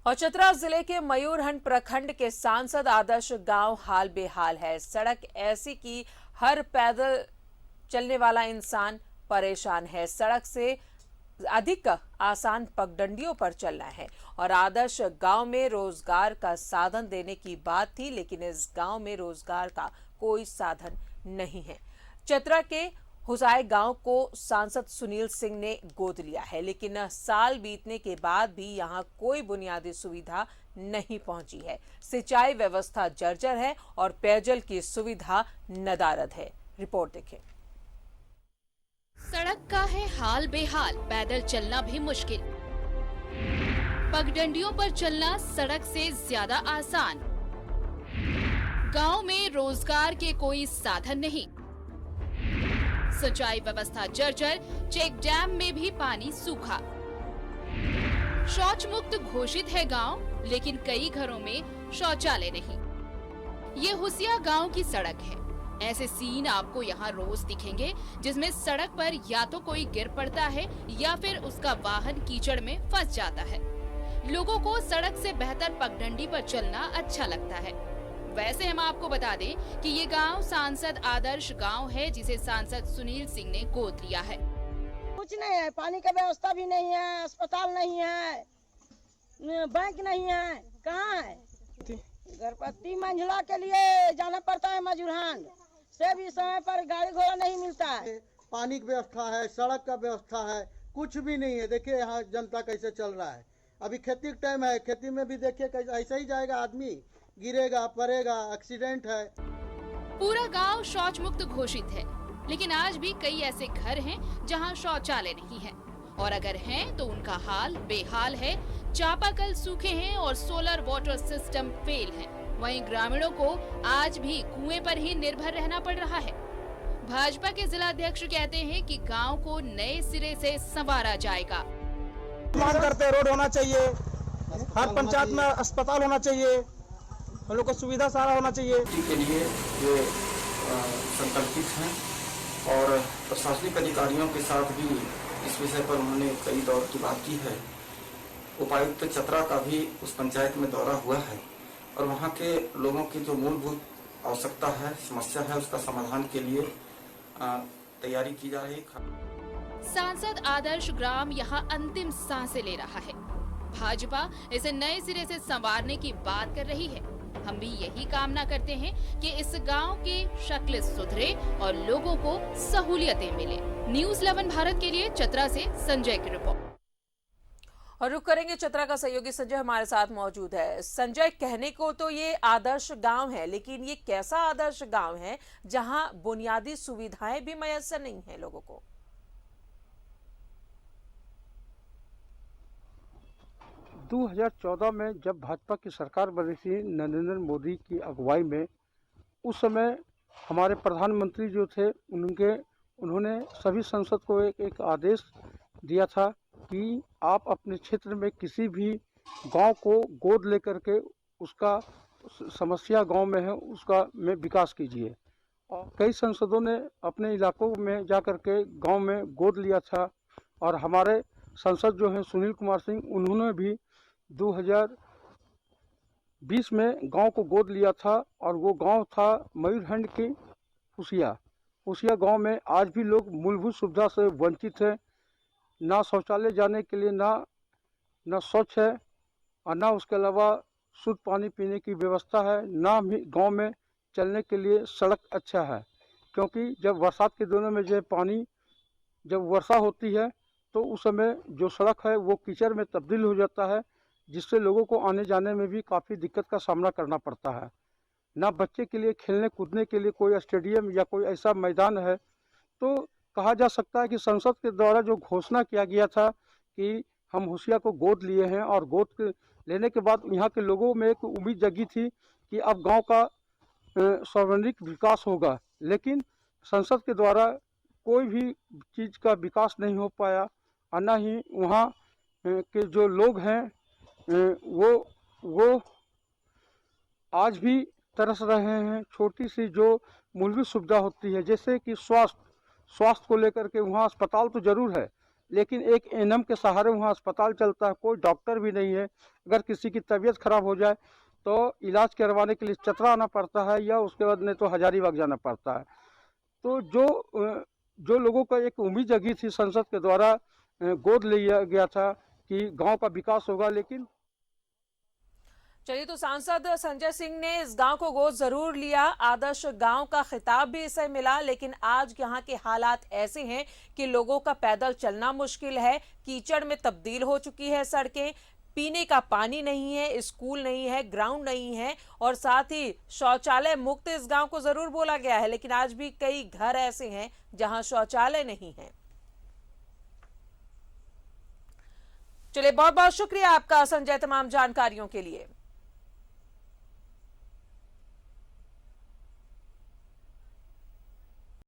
और चतरा जिले के मयूरहंड प्रखंड के सांसद आदर्श गांव हाल बेहाल है। सड़क ऐसी कि हर पैदल चलने वाला इंसान परेशान है। सड़क से अधिक आसान पगडंडियों पर चलना है। और आदर्श गांव में रोजगार का साधन देने की बात थी, लेकिन इस गांव में रोजगार का कोई साधन नहीं है। चतरा के हुसाई गांव को सांसद सुनील सिंह ने गोद लिया है, लेकिन साल बीतने के बाद भी यहां कोई बुनियादी सुविधा नहीं पहुंची है। सिंचाई व्यवस्था जर्जर है और पेयजल की सुविधा नदारद है। रिपोर्ट देखें। सड़क का है हाल बेहाल, पैदल चलना भी मुश्किल। पगडंडियों पर चलना सड़क से ज्यादा आसान। गांव में रोजगार के कोई साधन नहीं। सिंचाई व्यवस्था जर्जर, चेक डैम में भी पानी सूखा। शौच मुक्त घोषित है गांव, लेकिन कई घरों में शौचालय नहीं। ये हुसिया गांव की सड़क है। ऐसे सीन आपको यहाँ रोज दिखेंगे, जिसमें सड़क पर या तो कोई गिर पड़ता है या फिर उसका वाहन कीचड़ में फंस जाता है। लोगों को सड़क से बेहतर पगडंडी पर चलना अच्छा लगता है। वैसे हम आपको बता दें कि ये गांव सांसद आदर्श गांव है, जिसे सांसद सुनील सिंह ने गोद लिया है। कुछ नहीं है, पानी का व्यवस्था भी नहीं है, अस्पताल नहीं है, बैंक नहीं है। कहाँ है? घर पर 3 मंजिला के लिए जाना पड़ता है मजूरहान से, भी समय पर गाड़ी घोड़ा नहीं मिलता है। पानी की व्यवस्था है, सड़क का व्यवस्था है, कुछ भी नहीं है। देखिए यहाँ जनता कैसे चल रहा है। अभी खेती का टाइम है, खेती में भी देखिए कैसे ऐसा ही जाएगा, आदमी गिरेगा पड़ेगा, एक्सीडेंट है। पूरा गांव शौच मुक्त घोषित है, लेकिन आज भी कई ऐसे घर हैं जहां शौचालय नहीं है, और अगर हैं तो उनका हाल बेहाल है। चापाकल सूखे हैं और सोलर वाटर सिस्टम फेल है। वहीं ग्रामीणों को आज भी कुएं पर ही निर्भर रहना पड़ रहा है। भाजपा के जिलाध्यक्ष कहते हैं कि गांव को नए सिरे से संवारा जाएगा। मांग करते हैं रोड होना चाहिए, हर पंचायत में अस्पताल होना चाहिए, हम लोग को सुविधा सारा होना चाहिए। के लिए ये संकल्पित हैं और प्रशासनिक अधिकारियों के साथ भी इस विषय पर उन्होंने कई दौर की बात की है। उपायुक्त चतरा का भी उस पंचायत में दौरा हुआ है और वहाँ के लोगों की जो मूलभूत आवश्यकता है, समस्या है, उसका समाधान के लिए तैयारी की जा रही है। सांसद आदर्श ग्राम यहाँ अंतिम सांसें ले रहा है। भाजपा इसे नए सिरे से संवारने की बात कर रही है। हम भी यही कामना करते हैं कि इस गांव की शक्ल सुधरे और लोगों को सहूलियतें मिले। न्यूज़ 11 भारत के लिए चतरा से संजय की रिपोर्ट। और रुक करेंगे, चतरा का सहयोगी संजय हमारे साथ मौजूद है। संजय, कहने को तो ये आदर्श गांव है, लेकिन ये कैसा आदर्श गांव है जहां बुनियादी सुविधाएं भी मयसर नहीं है लोगों को? 2014 में जब भाजपा की सरकार बनी थी नरेंद्र मोदी की अगुवाई में, उस समय हमारे प्रधानमंत्री जो थे उन्होंने सभी सांसद को एक आदेश दिया था कि आप अपने क्षेत्र में किसी भी गांव को गोद लेकर के उसका समस्या गांव में है उसका में विकास कीजिए। और कई सांसदों ने अपने इलाकों में जाकर के गांव में गोद लिया था। और हमारे सांसद जो हैं सुनील कुमार सिंह, उन्होंने भी 2020 में गांव को गोद लिया था और वो गांव था मयूरहंड की हुसिया गांव में आज भी लोग मूलभूत सुविधा से वंचित हैं। ना शौचालय जाने के लिए ना स्वच्छ है और ना उसके अलावा शुद्ध पानी पीने की व्यवस्था है, ना भी गांव में चलने के लिए सड़क अच्छा है। क्योंकि जब बरसात के दिनों में जो पानी जब वर्षा होती है तो उस समय जो सड़क है वो कीचड़ में तब्दील हो जाता है, जिससे लोगों को आने जाने में भी काफ़ी दिक्कत का सामना करना पड़ता है। ना बच्चे के लिए खेलने कूदने के लिए कोई स्टेडियम या कोई ऐसा मैदान है। तो कहा जा सकता है कि संसद के द्वारा जो घोषणा किया गया था कि हम हुसिया को गोद लिए हैं और गोद लेने के बाद यहाँ के लोगों में एक उम्मीद जगी थी कि अब गांव का सर्वांगीण विकास होगा, लेकिन संसद के द्वारा कोई भी चीज़ का विकास नहीं हो पाया और न ही वहाँ के जो लोग हैं वो आज भी तरस रहे हैं। छोटी सी जो मूलभूत सुविधा होती है, जैसे कि स्वास्थ्य को लेकर के वहाँ अस्पताल तो ज़रूर है, लेकिन एक एनएम के सहारे वहाँ अस्पताल चलता है, कोई डॉक्टर भी नहीं है। अगर किसी की तबीयत खराब हो जाए तो इलाज करवाने के लिए चतरा आना पड़ता है या उसके बाद नहीं तो हजारीबाग जाना पड़ता है। तो जो लोगों का एक उम्मीद जगी थी संसद के द्वारा गोद लिया गया था कि गांव का विकास होगा, लेकिन चलिए, तो सांसद संजय सिंह ने इस गांव को गोद जरूर लिया, आदर्श गांव का खिताब भी इसे मिला, लेकिन आज यहां के हालात ऐसे हैं कि लोगों का पैदल चलना मुश्किल है। कीचड़ में तब्दील हो चुकी है सड़कें, पीने का पानी नहीं है, स्कूल नहीं है, ग्राउंड नहीं है और साथ ही शौचालय मुक्त इस गांव को जरूर बोला गया है, लेकिन आज भी कई घर ऐसे हैं जहां शौचालय नहीं है। चलिए, बहुत बहुत शुक्रिया आपका संजय तमाम जानकारियों के लिए।